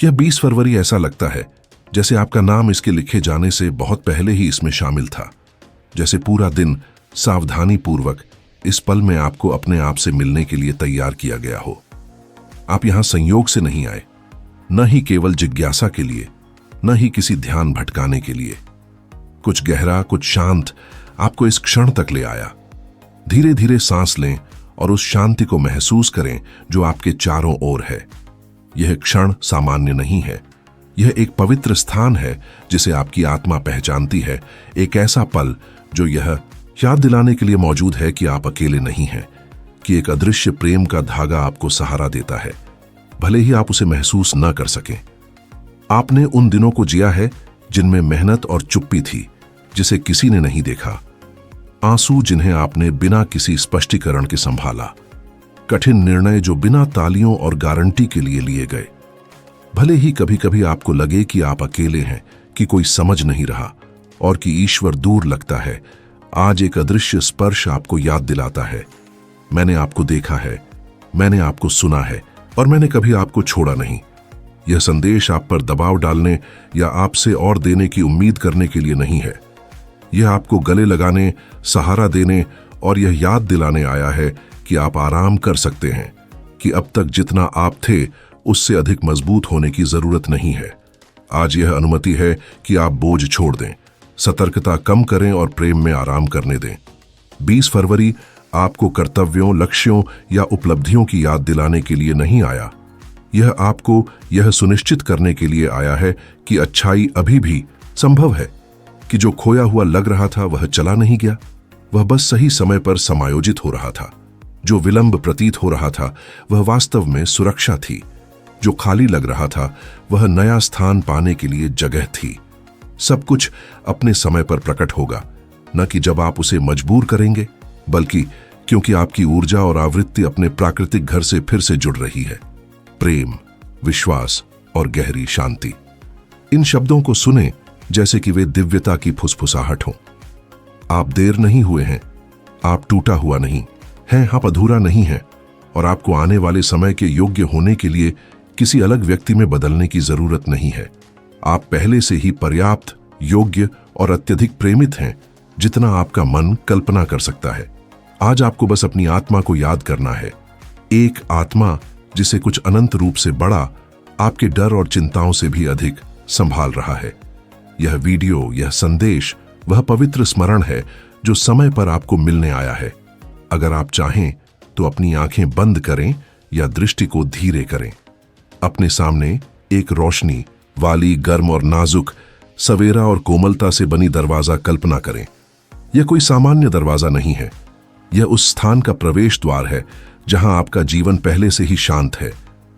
यह 20 फरवरी ऐसा लगता है जैसे आपका नाम इसके लिखे जाने से बहुत पहले ही इसमें शामिल था। जैसे पूरा दिन सावधानी पूर्वक इस पल में आपको अपने आप से मिलने के लिए तैयार किया गया हो। आप यहां संयोग से नहीं आए, न ही केवल जिज्ञासा के लिए, न ही किसी ध्यान भटकाने के लिए। कुछ गहरा, कुछ शांत आपको इस क्षण तक ले आया। धीरे धीरे सांस लें और उस शांति को महसूस करें जो आपके चारों ओर है। यह क्षण सामान्य नहीं है, यह एक पवित्र स्थान है जिसे आपकी आत्मा पहचानती है। एक ऐसा पल जो यह याद दिलाने के लिए मौजूद है कि आप अकेले नहीं हैं, कि एक अदृश्य प्रेम का धागा आपको सहारा देता है, भले ही आप उसे महसूस न कर सकें। आपने उन दिनों को जिया है जिनमें मेहनत और चुप्पी थी, जिसे किसी ने नहीं देखा। आंसू जिन्हें आपने बिना किसी स्पष्टीकरण के संभाला। कठिन निर्णय जो बिना तालियों और गारंटी के लिए लिए गए। भले ही कभी कभी आपको लगे कि आप अकेले हैं, कि कोई समझ नहीं रहा और कि ईश्वर दूर लगता है। आज एक अदृश्य स्पर्श आपको याद दिलाता है, मैंने आपको देखा है, मैंने आपको सुना है और मैंने कभी आपको छोड़ा नहीं। यह संदेश आप पर दबाव डालने या आपसे और देने की उम्मीद करने के लिए नहीं है। यह आपको गले लगाने, सहारा देने और यह याद दिलाने आया है कि आप आराम कर सकते हैं, कि अब तक जितना आप थे उससे अधिक मजबूत होने की जरूरत नहीं है। आज यह अनुमति है कि आप बोझ छोड़ दें, सतर्कता कम करें और प्रेम में आराम करने दें। 20 फरवरी आपको कर्तव्यों, लक्ष्यों या उपलब्धियों की याद दिलाने के लिए नहीं आया। यह आपको यह सुनिश्चित करने के लिए आया है कि अच्छाई अभी भी संभव है, कि जो खोया हुआ लग रहा था वह चला नहीं गया, वह बस सही समय पर समायोजित हो रहा था। जो विलंब प्रतीत हो रहा था वह वास्तव में सुरक्षा थी। जो खाली लग रहा था वह नया स्थान पाने के लिए जगह थी। सब कुछ अपने समय पर प्रकट होगा, न कि जब आप उसे मजबूर करेंगे, बल्कि क्योंकि आपकी ऊर्जा और आवृत्ति अपने प्राकृतिक घर से फिर से जुड़ रही है। प्रेम, विश्वास और गहरी शांति। इन शब्दों को सुने जैसे कि वे दिव्यता की फुसफुसाहट हो। आप देर नहीं हुए हैं, आप टूटा हुआ नहीं हैं, आप अधूरा नहीं हैं और आपको आने वाले समय के योग्य होने के लिए किसी अलग व्यक्ति में बदलने की जरूरत नहीं है। आप पहले से ही पर्याप्त, योग्य और अत्यधिक प्रेमित हैं, जितना आपका मन कल्पना कर सकता है। आज आपको बस अपनी आत्मा को याद करना है, एक आत्मा जिसे कुछ अनंत रूप से बड़ा, आपके डर और चिंताओं से भी अधिक संभाल रहा है। यह वीडियो, यह संदेश वह पवित्र स्मरण है जो समय पर आपको मिलने आया है। अगर आप चाहें तो अपनी आंखें बंद करें या दृष्टि को धीरे करें। अपने सामने एक रोशनी वाली, गर्म और नाजुक, सवेरा और कोमलता से बनी दरवाजा कल्पना करें। यह कोई सामान्य दरवाजा नहीं है, यह उस स्थान का प्रवेश द्वार है जहां आपका जीवन पहले से ही शांत है,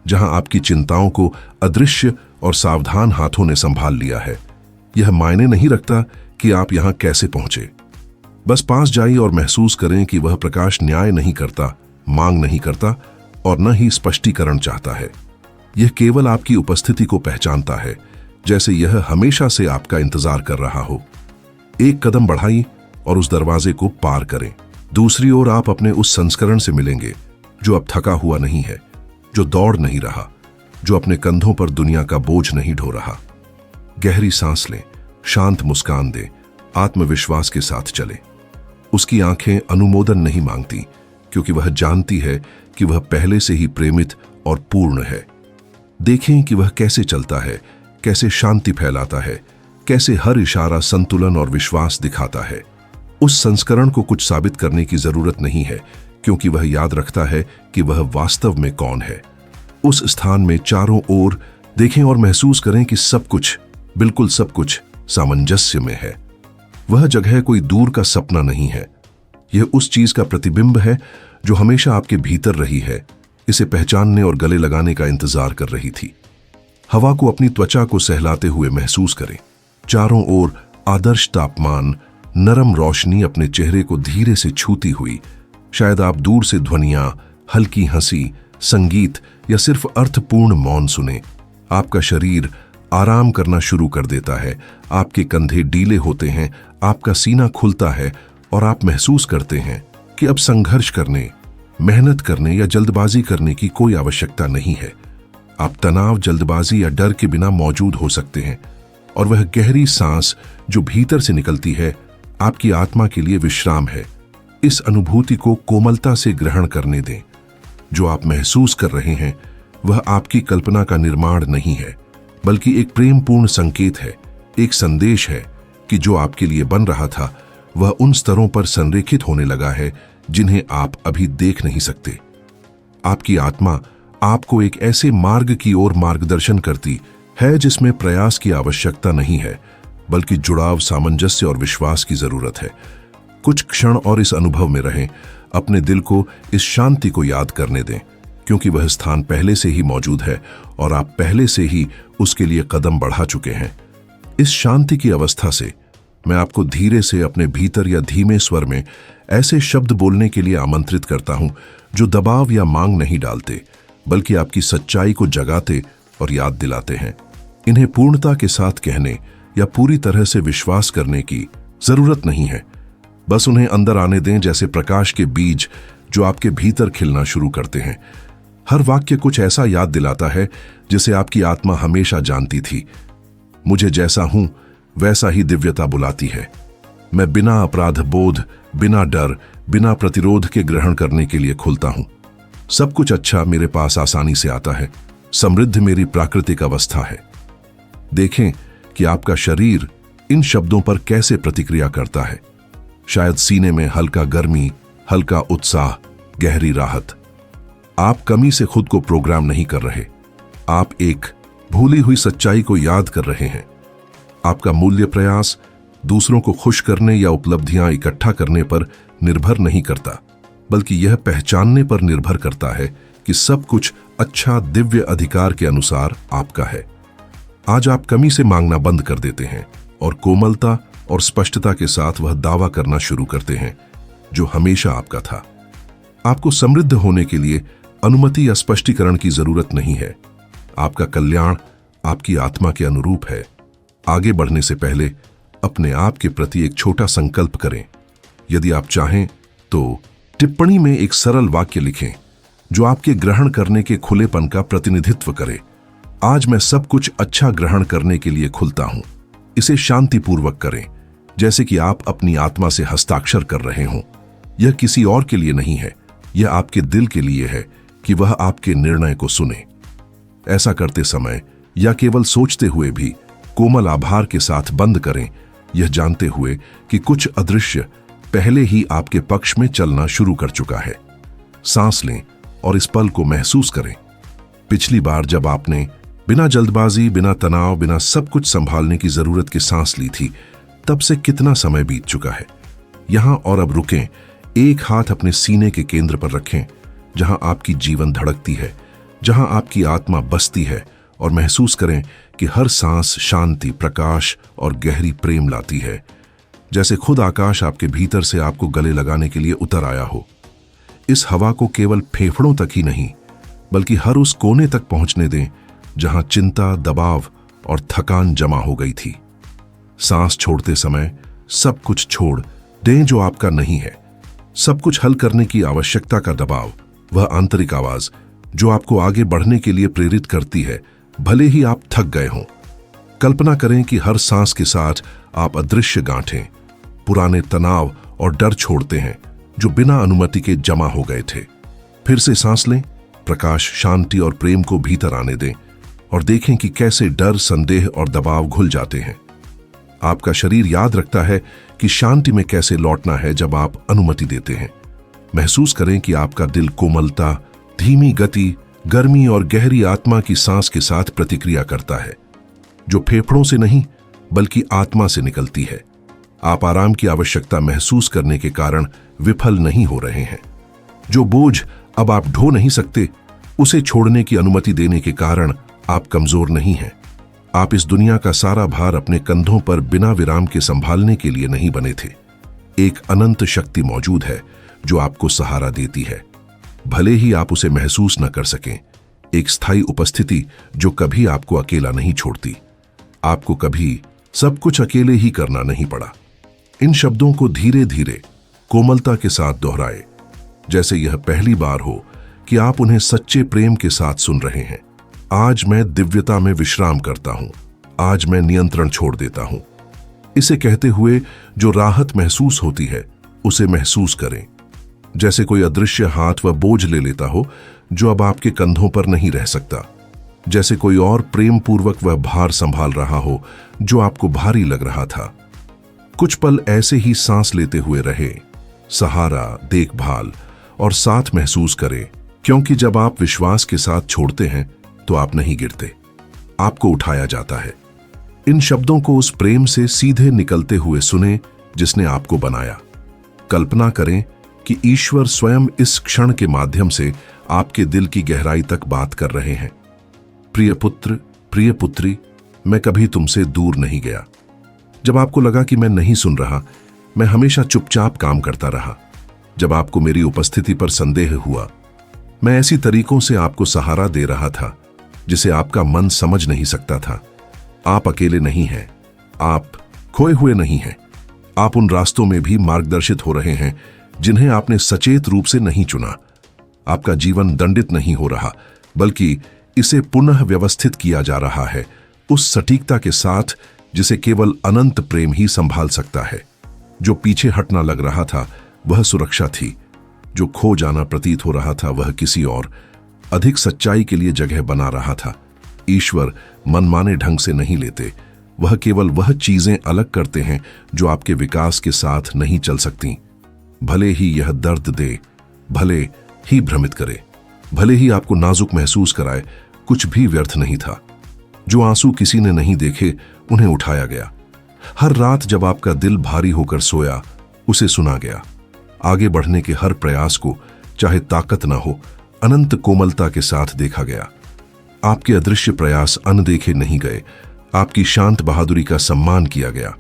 जहां आपकी चिंताओं को अदृश्य और सावधान हाथों ने संभाल लिया है। यह मायने नहीं रखता कि आप यहां कैसे पहुंचे, बस पास जाइए और महसूस करें कि वह प्रकाश न्याय नहीं करता, मांग नहीं करता और न ही स्पष्टीकरण चाहता है। यह केवल आपकी उपस्थिति को पहचानता है, जैसे यह हमेशा से आपका इंतजार कर रहा हो। एक कदम बढ़ाइए और उस दरवाजे को पार करें। दूसरी ओर आप अपने उस संस्करण से मिलेंगे जो अब थका हुआ नहीं है, जो दौड़ नहीं रहा, जो अपने कंधों पर दुनिया का बोझ नहीं ढो रहा। गहरी सांस लें, शांत मुस्कान दें, आत्मविश्वास के साथ चलें। उसकी आंखें अनुमोदन नहीं मांगती, क्योंकि वह जानती है कि वह पहले से ही प्रेमित और पूर्ण है। देखें कि वह कैसे चलता है, कैसे शांति फैलाता है, कैसे हर इशारा संतुलन और विश्वास दिखाता है। उस संस्करण को कुछ साबित करने की जरूरत नहीं है, क्योंकि वह याद रखता है कि वह वास्तव में कौन है। उस स्थान में चारों ओर देखें और महसूस करें कि सब कुछ, बिल्कुल सब कुछ सामंजस्य में है। वह जगह कोई दूर का सपना नहीं है, यह उस चीज का प्रतिबिंब है जो हमेशा आपके भीतर रही है, इसे पहचानने और गले लगाने का इंतजार कर रही थी। हवा को अपनी त्वचा को सहलाते हुए महसूस करें। चारों ओर आदर्श तापमान, नरम रोशनी अपने चेहरे को धीरे से छूती हुई। शायद आप दूर से ध्वनियां, हल्की हंसी, संगीत या सिर्फ अर्थपूर्ण मौन सुने। आपका शरीर आराम करना शुरू कर देता है, आपके कंधे ढीले होते हैं, आपका सीना खुलता है और आप महसूस करते हैं कि अब संघर्ष करने, मेहनत करने या जल्दबाजी करने की कोई आवश्यकता नहीं है। आप तनाव, जल्दबाजी या डर के बिना मौजूद हो सकते हैं, और वह गहरी सांस जो भीतर से निकलती है आपकी आत्मा के लिए विश्राम है। इस अनुभूति को कोमलता से ग्रहण करने दें। जो आप महसूस कर रहे हैं वह आपकी कल्पना का निर्माण नहीं है, बल्कि एक प्रेमपूर्ण संकेत है, एक संदेश है कि जो आपके लिए बन रहा था वह उन स्तरों पर संरेखित होने लगा है जिन्हें आप अभी देख नहीं सकते। आपकी आत्मा आपको एक ऐसे मार्ग की ओर मार्गदर्शन करती है जिसमें प्रयास की आवश्यकता नहीं है, बल्कि जुड़ाव, सामंजस्य और विश्वास की जरूरत है। कुछ क्षण और इस अनुभव में रहें, अपने दिल को इस शांति को याद करने दें, क्योंकि वह स्थान पहले से ही मौजूद है और आप पहले से ही उसके लिए कदम बढ़ा चुके हैं। इस शांति की अवस्था से मैं आपको धीरे से अपने भीतर या धीमे स्वर में ऐसे शब्द बोलने के लिए आमंत्रित करता हूं जो दबाव या मांग नहीं डालते, बल्कि आपकी सच्चाई को जगाते और याद दिलाते हैं। इन्हें पूर्णता के साथ कहने या पूरी तरह से विश्वास करने की जरूरत नहीं है। बस उन्हें अंदर आने दें, जैसे प्रकाश के बीज जो आपके भीतर खिलना शुरू करते हैं। हर वाक्य कुछ ऐसा याद दिलाता है जिसे आपकी आत्मा हमेशा जानती थी। मुझे जैसा हूं वैसा ही दिव्यता बुलाती है। मैं बिना अपराध बोध, बिना डर, बिना प्रतिरोध के ग्रहण करने के लिए खुलता हूं। सब कुछ अच्छा मेरे पास आसानी से आता है। समृद्ध मेरी प्राकृतिक अवस्था है। देखें कि आपका शरीर इन शब्दों पर कैसे प्रतिक्रिया करता है। शायद सीने में हल्का गर्मी, हल्का उत्साह, गहरी राहत। आप कमी से खुद को प्रोग्राम नहीं कर रहे, आप एक भूली हुई सच्चाई को याद कर रहे हैं। आपका मूल्य प्रयास दूसरों को खुश करने या उपलब्धियां इकट्ठा करने पर निर्भर नहीं करता, बल्कि यह पहचानने पर निर्भर करता है कि सब कुछ अच्छा दिव्य अधिकार के अनुसार आपका है। आज आप कमी से मांगना बंद कर देते हैं और कोमलता और स्पष्टता के साथ वह दावा करना शुरू करते हैं जो हमेशा आपका था। आपको समृद्ध होने के लिए अनुमति या स्पष्टीकरण की जरूरत नहीं है। आपका कल्याण आपकी आत्मा के अनुरूप है। आगे बढ़ने से पहले अपने आप के प्रति एक छोटा संकल्प करें। यदि आप चाहें तो टिप्पणी में एक सरल वाक्य लिखें जो आपके ग्रहण करने के खुलेपन का प्रतिनिधित्व करे। आज मैं सब कुछ अच्छा ग्रहण करने के लिए खुलता हूं। इसे शांतिपूर्वक करें, जैसे कि आप अपनी आत्मा से हस्ताक्षर कर रहे हों। यह किसी और के लिए नहीं है, यह आपके दिल के लिए है कि वह आपके निर्णय को सुने। ऐसा करते समय या केवल सोचते हुए भी कोमल आभार के साथ बंद करें, यह जानते हुए कि कुछ अदृश्य पहले ही आपके पक्ष में चलना शुरू कर चुका है। सांस लें और इस पल को महसूस करें। पिछली बार जब आपने बिना जल्दबाजी, बिना तनाव, बिना सब कुछ संभालने की जरूरत की सांस ली थी, तब से कितना समय बीत चुका है। यहां और अब रुकें। एक हाथ अपने सीने के केंद्र पर रखें, जहां आपकी जीवन धड़कती है, जहां आपकी आत्मा बसती है, और महसूस करें कि हर सांस शांति, प्रकाश और गहरी प्रेम लाती है, जैसे खुद आकाश आपके भीतर से आपको गले लगाने के लिए उतर आया हो। इस हवा को केवल फेफड़ों तक ही नहीं, बल्कि हर उस कोने तक पहुंचने दें जहां चिंता, दबाव और थकान जमा हो गई थी। सांस छोड़ते समय सब कुछ छोड़ दें जो आपका नहीं है। सब कुछ हल करने की आवश्यकता का दबाव, वह आंतरिक आवाज जो आपको आगे बढ़ने के लिए प्रेरित करती है, भले ही आप थक गए हों। कल्पना करें कि हर सांस के साथ आप अदृश्य गांठें, पुराने तनाव और डर छोड़ते हैं जो बिना अनुमति के जमा हो गए थे। फिर से सांस लें, प्रकाश, शांति और प्रेम को भीतर आने दें और देखें कि कैसे डर, संदेह और दबाव घुल जाते हैं। आपका शरीर याद रखता है कि शांति में कैसे लौटना है जब आप अनुमति देते हैं। महसूस करें कि आपका दिल कोमलता, धीमी गति, गर्मी और गहरी आत्मा की सांस के साथ प्रतिक्रिया करता है, जो फेफड़ों से नहीं बल्कि आत्मा से निकलती है। आप आराम की आवश्यकता महसूस करने के कारण विफल नहीं हो रहे हैं। जो बोझ अब आप ढो नहीं सकते, उसे छोड़ने की अनुमति देने के कारण आप कमजोर नहीं हैं। आप इस दुनिया का सारा भार अपने कंधों पर बिना विराम के संभालने के लिए नहीं बने थे। एक अनंत शक्ति मौजूद है जो आपको सहारा देती है, भले ही आप उसे महसूस न कर सकें। एक स्थायी उपस्थिति जो कभी आपको अकेला नहीं छोड़ती। आपको कभी सब कुछ अकेले ही करना नहीं पड़ा। इन शब्दों को धीरे धीरे कोमलता के साथ दोहराए, जैसे यह पहली बार हो कि आप उन्हें सच्चे प्रेम के साथ सुन रहे हैं। आज मैं दिव्यता में विश्राम करता हूं, आज मैं नियंत्रण छोड़ देता हूं। इसे कहते हुए जो राहत महसूस होती है उसे महसूस करें, जैसे कोई अदृश्य हाथ वह बोझ ले लेता हो जो अब आपके कंधों पर नहीं रह सकता, जैसे कोई और प्रेम पूर्वक वह भार संभाल रहा हो जो आपको भारी लग रहा था। कुछ पल ऐसे ही सांस लेते हुए रहे, सहारा, देखभाल और साथ महसूस करें, क्योंकि जब आप विश्वास के साथ छोड़ते हैं तो आप नहीं गिरते, आपको उठाया जाता है। इन शब्दों को उस प्रेम से सीधे निकलते हुए सुने जिसने आपको बनाया। कल्पना करें कि ईश्वर स्वयं इस क्षण के माध्यम से आपके दिल की गहराई तक बात कर रहे हैं। प्रिय पुत्र, प्रिय पुत्री, मैं कभी तुमसे दूर नहीं गया। जब आपको लगा कि मैं नहीं सुन रहा, मैं हमेशा चुपचाप काम करता रहा। जब आपको मेरी उपस्थिति पर संदेह हुआ, मैं ऐसी तरीकों से आपको सहारा दे रहा था जिसे आपका मन समझ नहीं सकता था। आप अकेले नहीं हैं, आप खोए हुए नहीं हैं। आप उन रास्तों में भी मार्गदर्शित हो रहे हैं जिन्हें आपने सचेत रूप से नहीं चुना। आपका जीवन दंडित नहीं हो रहा, बल्कि इसे पुनः व्यवस्थित किया जा रहा है, उस सटीकता के साथ जिसे केवल अनंत प्रेम ही संभाल सकता है। जो पीछे हटना लग रहा था वह सुरक्षा थी, जो खो जाना प्रतीत हो रहा था वह किसी और अधिक सच्चाई के लिए जगह बना रहा था। ईश्वर मनमाने ढंग से नहीं लेते, वह केवल वह चीजें अलग करते हैं जो आपके विकास के साथ नहीं चल सकती। भले ही यह दर्द दे, भले ही भ्रमित करे, भले ही आपको नाजुक महसूस कराए, कुछ भी व्यर्थ नहीं था। जो आंसू किसी ने नहीं देखे उन्हें उठाया गया। हर रात जब आपका दिल भारी होकर सोया, उसे सुना गया। आगे बढ़ने के हर प्रयास को, चाहे ताकत ना हो, अनंत कोमलता के साथ देखा गया। आपके अदृश्य प्रयास अनदेखे नहीं गए, आपकी शांत बहादुरी का सम्मान किया गया।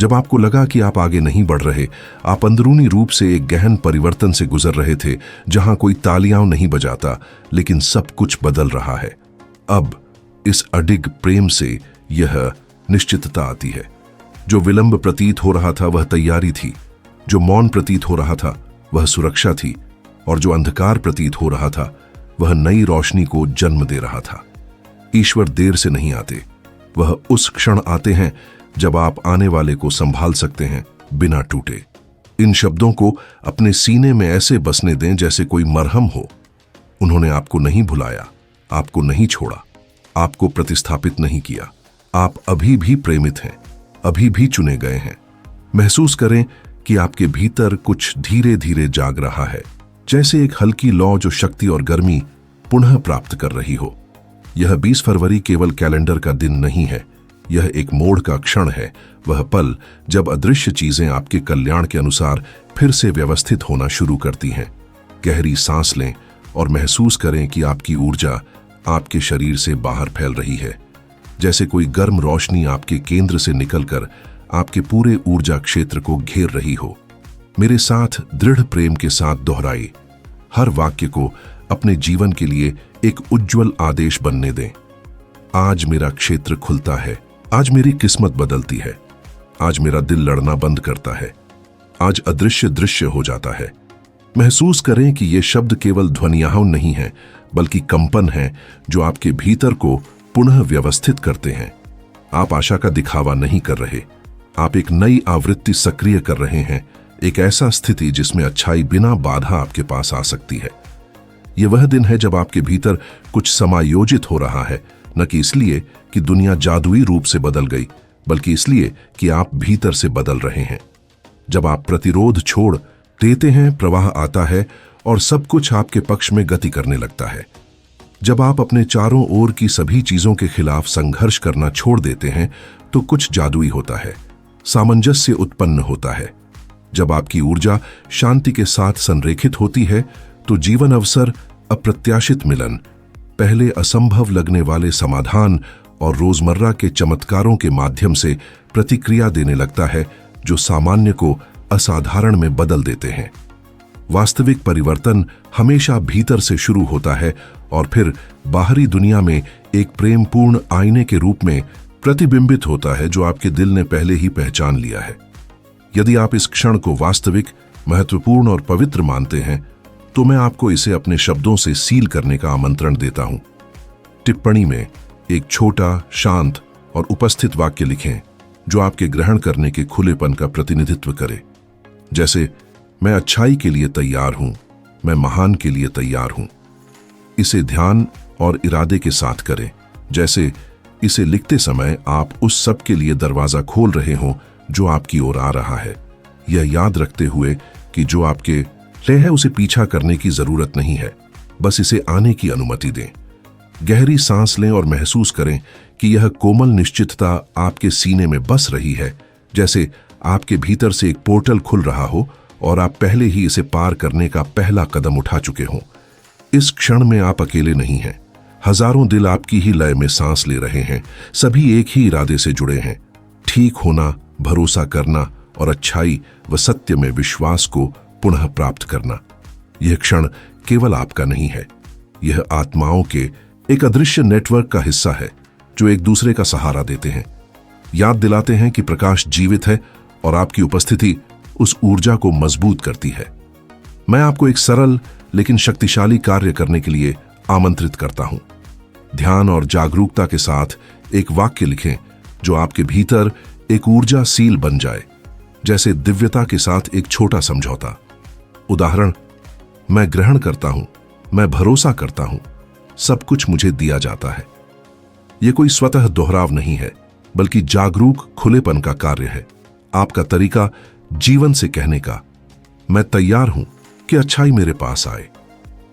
जब आपको लगा कि आप आगे नहीं बढ़ रहे, आप अंदरूनी रूप से एक गहन परिवर्तन से गुजर रहे थे, जहां कोई तालियां नहीं बजाता, लेकिन सब कुछ बदल रहा है। अब इस अडिग प्रेम से यह निश्चितता आती है। जो विलंब प्रतीत हो रहा था वह तैयारी थी, जो मौन प्रतीत हो रहा था वह सुरक्षा थी, और जो अंधकार प्रतीत हो रहा था वह नई रोशनी को जन्म दे रहा था। ईश्वर देर से नहीं आते, वह उस क्षण आते हैं जब आप आने वाले को संभाल सकते हैं बिना टूटे। इन शब्दों को अपने सीने में ऐसे बसने दें जैसे कोई मरहम हो। उन्होंने आपको नहीं भुलाया, आपको नहीं छोड़ा, आपको प्रतिस्थापित नहीं किया। आप अभी भी प्रेमित हैं, अभी भी चुने गए हैं। महसूस करें कि आपके भीतर कुछ धीरे धीरे जाग रहा है, जैसे एक हल्की लौ जो शक्ति और गर्मी पुनः प्राप्त कर रही हो। यह 20 फरवरी केवल कैलेंडर का दिन नहीं है, यह एक मोड़ का क्षण है, वह पल जब अदृश्य चीजें आपके कल्याण के अनुसार फिर से व्यवस्थित होना शुरू करती हैं। गहरी सांस लें और महसूस करें कि आपकी ऊर्जा आपके शरीर से बाहर फैल रही है, जैसे कोई गर्म रोशनी आपके केंद्र से निकलकर आपके पूरे ऊर्जा क्षेत्र को घेर रही हो। मेरे साथ दृढ़ प्रेम के साथ दोहराई, हर वाक्य को अपने जीवन के लिए एक उज्जवल आदेश बनने दें। आज मेरा क्षेत्र खुलता है, आज मेरी किस्मत बदलती है, आज मेरा दिल लड़ना बंद करता है, आज अदृश्य दृश्य हो जाता है। महसूस करें कि ये शब्द केवल ध्वनियां नहीं हैं, बल्कि कंपन हैं जो आपके भीतर को पुनः व्यवस्थित करते हैं। आप आशा का दिखावा नहीं कर रहे, आप एक नई आवृत्ति सक्रिय कर रहे हैं, एक ऐसा स्थिति जिसमें अच्छाई बिना बाधा आपके पास आ सकती है। यह वह दिन है जब आपके भीतर कुछ समायोजित हो रहा है, न कि इसलिए कि दुनिया जादुई रूप से बदल गई, बल्कि इसलिए कि आप भीतर से बदल रहे हैं। जब आप प्रतिरोध छोड़ देते हैं, प्रवाह आता है और सब कुछ आपके पक्ष में गति करने लगता है। जब आप अपने चारों ओर की सभी चीजों के खिलाफ संघर्ष करना छोड़ देते हैं, तो कुछ जादुई होता है, सामंजस्य उत्पन्न होता है। जब आपकी ऊर्जा शांति के साथ संरेखित होती है, तो जीवन अवसर, अप्रत्याशित मिलन, पहले असंभव लगने वाले समाधान और रोजमर्रा के चमत्कारों के माध्यम से प्रतिक्रिया देने लगता है, जो सामान्य को असाधारण में बदल देते हैं। वास्तविक परिवर्तन हमेशा भीतर से शुरू होता है और फिर बाहरी दुनिया में एक प्रेमपूर्ण आईने के रूप में प्रतिबिंबित होता है, जो आपके दिल ने पहले ही पहचान लिया है। यदि आप इस क्षण को वास्तविक, महत्वपूर्ण और पवित्र मानते हैं, तो मैं आपको इसे अपने शब्दों से सील करने का आमंत्रण देता हूं। टिप्पणी में एक छोटा, शांत और उपस्थित वाक्य लिखें जो आपके ग्रहण करने के खुलेपन का प्रतिनिधित्व करे। जैसे, मैं अच्छाई के लिए तैयार हूं, मैं महान के लिए तैयार हूं। इसे ध्यान और इरादे के साथ करें, जैसे इसे लिखते समय आप उस सब के लिए दरवाजा खोल रहे हों जो आपकी ओर आ रहा है। यह याद रखते हुए कि जो आपके लिए है उसे पीछा करने की जरूरत नहीं है, बस इसे आने की अनुमति दें। गहरी सांस लें और महसूस करें कि यह कोमल निश्चितता आपके सीने में बस रही है, जैसे आपके भीतर से एक पोर्टल खुल रहा हो और आप पहले ही इसे पार करने का पहला कदम उठा चुके हों। इस क्षण में आप अकेले नहीं हैं। हजारों दिल आपकी ही लय में सांस ले रहे हैं, सभी एक ही इरादे से जुड़े हैं, ठीक होना, भरोसा करना और अच्छाई व सत्य में विश्वास को पुनः प्राप्त करना। यह क्षण केवल आपका नहीं है, यह आत्माओं के एक अदृश्य नेटवर्क का हिस्सा है जो एक दूसरे का सहारा देते हैं, याद दिलाते हैं कि प्रकाश जीवित है और आपकी उपस्थिति उस ऊर्जा को मजबूत करती है। मैं आपको एक सरल लेकिन शक्तिशाली कार्य करने के लिए आमंत्रित करता हूं। ध्यान और जागरूकता के साथ एक वाक्य लिखें जो आपके भीतर एक ऊर्जा सील बन जाए, जैसे दिव्यता के साथ एक छोटा समझौता। उदाहरण, मैं ग्रहण करता हूं, मैं भरोसा करता हूं, सब कुछ मुझे दिया जाता है। यह कोई स्वतः दोहराव नहीं है, बल्कि जागरूक खुलेपन का कार्य है। आपका तरीका जीवन से कहने का, मैं तैयार हूं कि अच्छाई मेरे पास आए।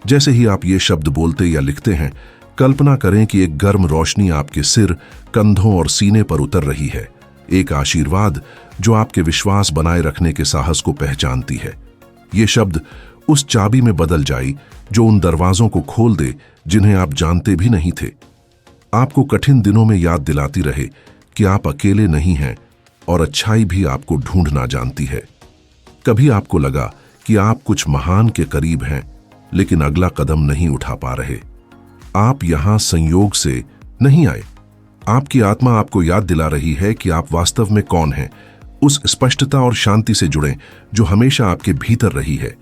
जैसे ही आप ये शब्द बोलते या लिखते हैं, कल्पना करें कि एक गर्म रोशनी आपके सिर, कंधों और सीने पर उतर रही है, एक आशीर्वाद जो आपके विश्वास बनाए रखने के साहस को पहचानती है। ये शब्द उस चाबी में बदल जाए जो उन दरवाजों को खोल दे जिन्हें आप जानते भी नहीं थे। आपको कठिन दिनों में याद दिलाती रहे कि आप अकेले नहीं हैं और अच्छाई भी आपको ढूंढना जानती है। कभी आपको लगा कि आप कुछ महान के करीब हैं, लेकिन अगला कदम नहीं उठा पा रहे। आप यहां संयोग से नहीं आए। आपकी आत्मा आपको याद दिला रही है कि आप वास्तव में कौन हैं, उस स्पष्टता और शांति से जुड़ें जो हमेशा आपके भीतर रही है।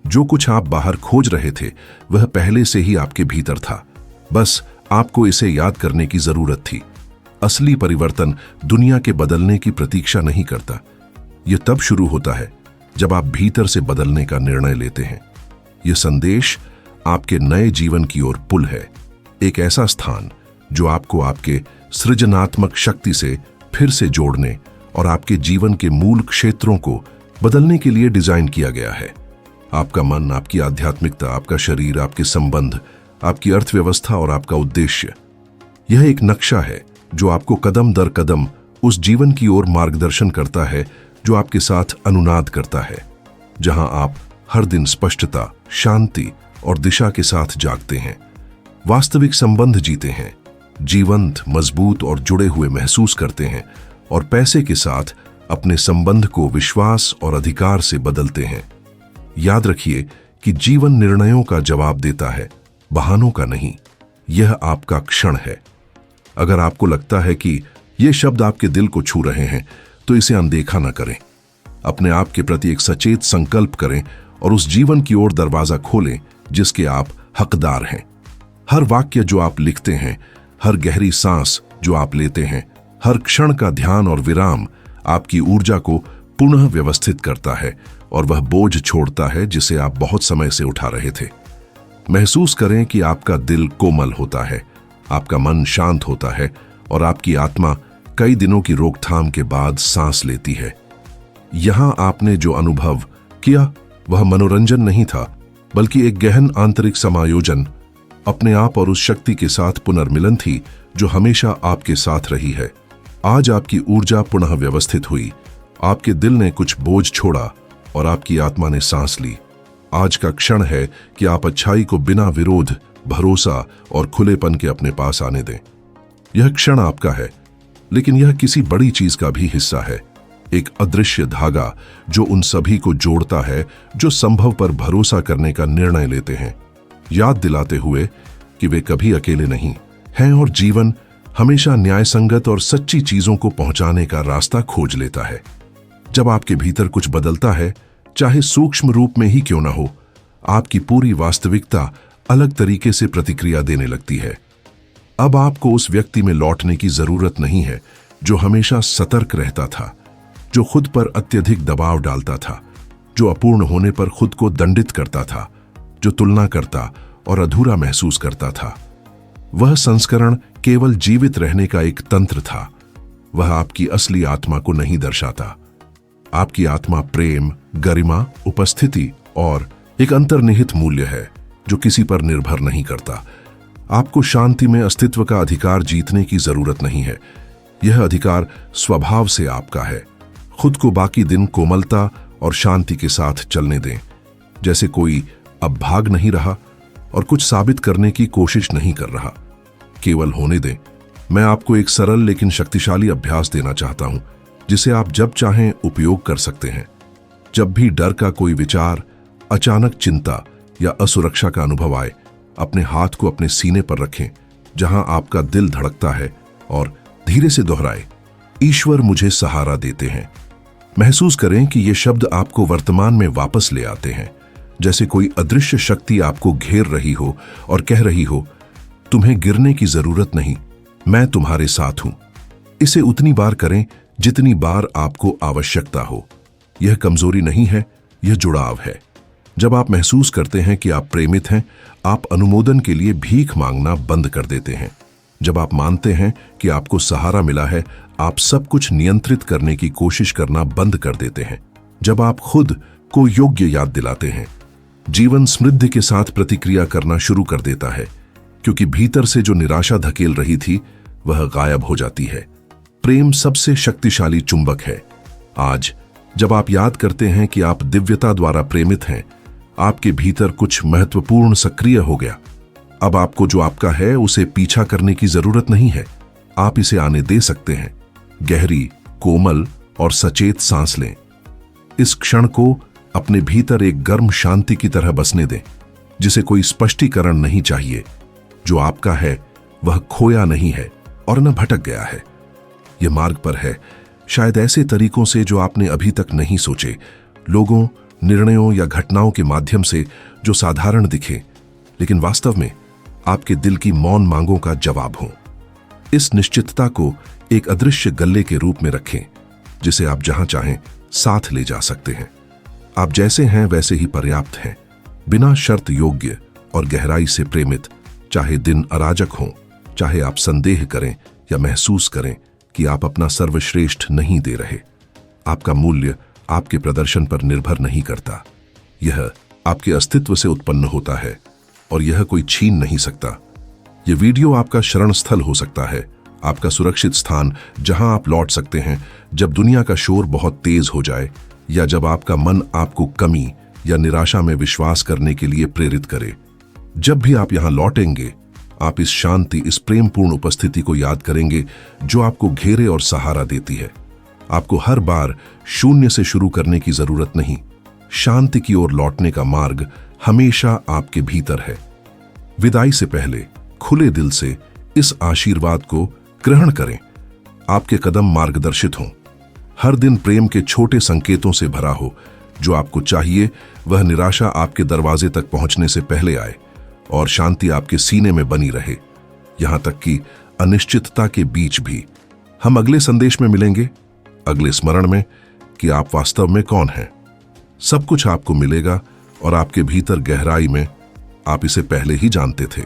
जो कुछ आप बाहर खोज रहे थे वह पहले से ही आपके भीतर था, बस आपको इसे याद करने की जरूरत थी। असली परिवर्तन दुनिया के बदलने की प्रतीक्षा नहीं करता। यह तब शुरू होता है जब आप भीतर से बदलने का निर्णय लेते हैं। यह संदेश आपके नए जीवन की ओर पुल है, एक ऐसा स्थान जो आपको आपके सृजनात्मक शक्ति से फिर से जोड़ने और आपके जीवन के मूल क्षेत्रों को बदलने के लिए डिजाइन किया गया है। आपका मन, आपकी आध्यात्मिकता, आपका शरीर, आपके संबंध, आपकी अर्थव्यवस्था और आपका उद्देश्य। यह एक नक्शा है जो आपको कदम दर कदम उस जीवन की ओर मार्गदर्शन करता है जो आपके साथ अनुनाद करता है, जहां आप हर दिन स्पष्टता, शांति और दिशा के साथ जागते हैं, वास्तविक संबंध जीते हैं, जीवंत, मजबूत और जुड़े हुए महसूस करते हैं और पैसे के साथ अपने संबंध को विश्वास और अधिकार से बदलते हैं। याद रखिए कि जीवन निर्णयों का जवाब देता है, बहानों का नहीं। यह आपका क्षण है। अगर आपको लगता है कि ये शब्द आपके दिल को छू रहे हैं, तो इसे अनदेखा न करें। अपने आप के प्रति एक सचेत संकल्प करें और उस जीवन की ओर दरवाजा खोलें जिसके आप हकदार हैं। हर वाक्य जो आप लिखते हैं, हर गहरी सांस जो आप लेते हैं, हर क्षण का ध्यान और विराम आपकी ऊर्जा को पुनः व्यवस्थित करता है और वह बोझ छोड़ता है जिसे आप बहुत समय से उठा रहे थे। महसूस करें कि आपका दिल कोमल होता है, आपका मन शांत होता है और आपकी आत्मा कई दिनों की रोकथाम के बाद सांस लेती है। यहां आपने जो अनुभव किया वह मनोरंजन नहीं था, बल्कि एक गहन आंतरिक समायोजन, अपने आप और उस शक्ति के साथ पुनर्मिलन थी जो हमेशा आपके साथ रही है। आज आपकी ऊर्जा पुनः व्यवस्थित हुई, आपके दिल ने कुछ बोझ छोड़ा और आपकी आत्मा ने सांस ली। आज का क्षण है कि आप अच्छाई को बिना विरोध, भरोसा और खुलेपन के अपने पास आने दें। यह क्षण आपका है, लेकिन यह किसी बड़ी चीज का भी हिस्सा है, एक अदृश्य धागा जो उन सभी को जोड़ता है जो संभव पर भरोसा करने का निर्णय लेते हैं, याद दिलाते हुए कि वे कभी अकेले नहीं हैं और जीवन हमेशा न्यायसंगत और सच्ची चीजों को पहुंचाने का रास्ता खोज लेता है। जब आपके भीतर कुछ बदलता है, चाहे सूक्ष्म रूप में ही क्यों ना हो, आपकी पूरी वास्तविकता अलग तरीके से प्रतिक्रिया देने लगती है। अब आपको उस व्यक्ति में लौटने की जरूरत नहीं है जो हमेशा सतर्क रहता था, जो खुद पर अत्यधिक दबाव डालता था, जो अपूर्ण होने पर खुद को दंडित करता था, जो तुलना करता और अधूरा महसूस करता था। वह संस्करण केवल जीवित रहने का एक तंत्र था। वह आपकी असली आत्मा को नहीं दर्शाता। आपकी आत्मा प्रेम, गरिमा, उपस्थिति और एक अंतर्निहित मूल्य है जो किसी पर निर्भर नहीं करता। आपको शांति में अस्तित्व का अधिकार जीतने की जरूरत नहीं है। यह अधिकार स्वभाव से आपका है। खुद को बाकी दिन कोमलता और शांति के साथ चलने दें, जैसे कोई अब भाग नहीं रहा और कुछ साबित करने की कोशिश नहीं कर रहा। केवल होने दें। मैं आपको एक सरल लेकिन शक्तिशाली अभ्यास देना चाहता हूं, जिसे आप जब चाहें उपयोग कर सकते हैं। जब भी डर का कोई विचार, अचानक चिंता या असुरक्षा का अनुभव आए, अपने हाथ को अपने सीने पर रखें जहां आपका दिल धड़कता है और धीरे से दोहराए, ईश्वर मुझे सहारा देते हैं। महसूस करें कि ये शब्द आपको वर्तमान में वापस ले आते हैं, जैसे कोई अदृश्य शक्ति आपको घेर रही हो और कह रही हो, तुम्हें गिरने की जरूरत नहीं, मैं तुम्हारे साथ हूं। इसे उतनी बार करें जितनी बार आपको आवश्यकता हो। यह कमजोरी नहीं है, यह जुड़ाव है। जब आप महसूस करते हैं कि आप प्रेमित हैं, आप अनुमोदन के लिए भीख मांगना बंद कर देते हैं। जब आप मानते हैं कि आपको सहारा मिला है, आप सब कुछ नियंत्रित करने की कोशिश करना बंद कर देते हैं। जब आप खुद को योग्य याद दिलाते हैं, जीवन समृद्धि के साथ प्रतिक्रिया करना शुरू कर देता है, क्योंकि भीतर से जो निराशा धकेल रही थी वह गायब हो जाती है। प्रेम सबसे शक्तिशाली चुंबक है। आज जब आप याद करते हैं कि आप दिव्यता द्वारा प्रेमित हैं, आपके भीतर कुछ महत्वपूर्ण सक्रिय हो गया। अब आपको जो आपका है उसे पीछा करने की जरूरत नहीं है। आप इसे आने दे सकते हैं। गहरी, कोमल और सचेत सांस लें। इस क्षण को अपने भीतर एक गर्म शांति की तरह बसने दें, जिसे कोई स्पष्टीकरण नहीं चाहिए। जो आपका है वह खोया नहीं है और न भटक गया है। यह मार्ग पर है, शायद ऐसे तरीकों से जो आपने अभी तक नहीं सोचे, लोगों, निर्णयों या घटनाओं के माध्यम से जो साधारण दिखे, लेकिन वास्तव में आपके दिल की मौन मांगों का जवाब हो। इस निश्चितता को एक अदृश्य गल्ले के रूप में रखें, जिसे आप जहां चाहें साथ ले जा सकते हैं। आप जैसे हैं वैसे ही पर्याप्त हैं, बिना शर्त योग्य और गहराई से प्रेमित। चाहे दिन अराजक हों, चाहे आप संदेह करें या महसूस करें कि आप अपना सर्वश्रेष्ठ नहीं दे रहे। आपका मूल्य आपके प्रदर्शन पर निर्भर नहीं करता। यह आपके अस्तित्व से उत्पन्न होता है और यह कोई छीन नहीं सकता। यह वीडियो आपका शरण स्थल हो सकता है, आपका सुरक्षित स्थान जहां आप लौट सकते हैं जब दुनिया का शोर बहुत तेज हो जाए या जब आपका मन आपको कमी या निराशा में विश्वास करने के लिए प्रेरित करे। जब भी आप यहां लौटेंगे, आप इस शांति, इस प्रेमपूर्ण उपस्थिति को याद करेंगे जो आपको घेरे और सहारा देती है। आपको हर बार शून्य से शुरू करने की जरूरत नहीं। शांति की ओर लौटने का मार्ग हमेशा आपके भीतर है। विदाई से पहले खुले दिल से इस आशीर्वाद को ग्रहण करें। आपके कदम मार्गदर्शित हों। हर दिन प्रेम के छोटे संकेतों से भरा हो। जो आपको चाहिए वह निराशा आपके दरवाजे तक पहुंचने से पहले आए और शांति आपके सीने में बनी रहे, यहां तक कि अनिश्चितता के बीच भी। हम अगले संदेश में मिलेंगे, अगले स्मरण में कि आप वास्तव में कौन हैं। सब कुछ आपको मिलेगा और आपके भीतर गहराई में आप इसे पहले ही जानते थे।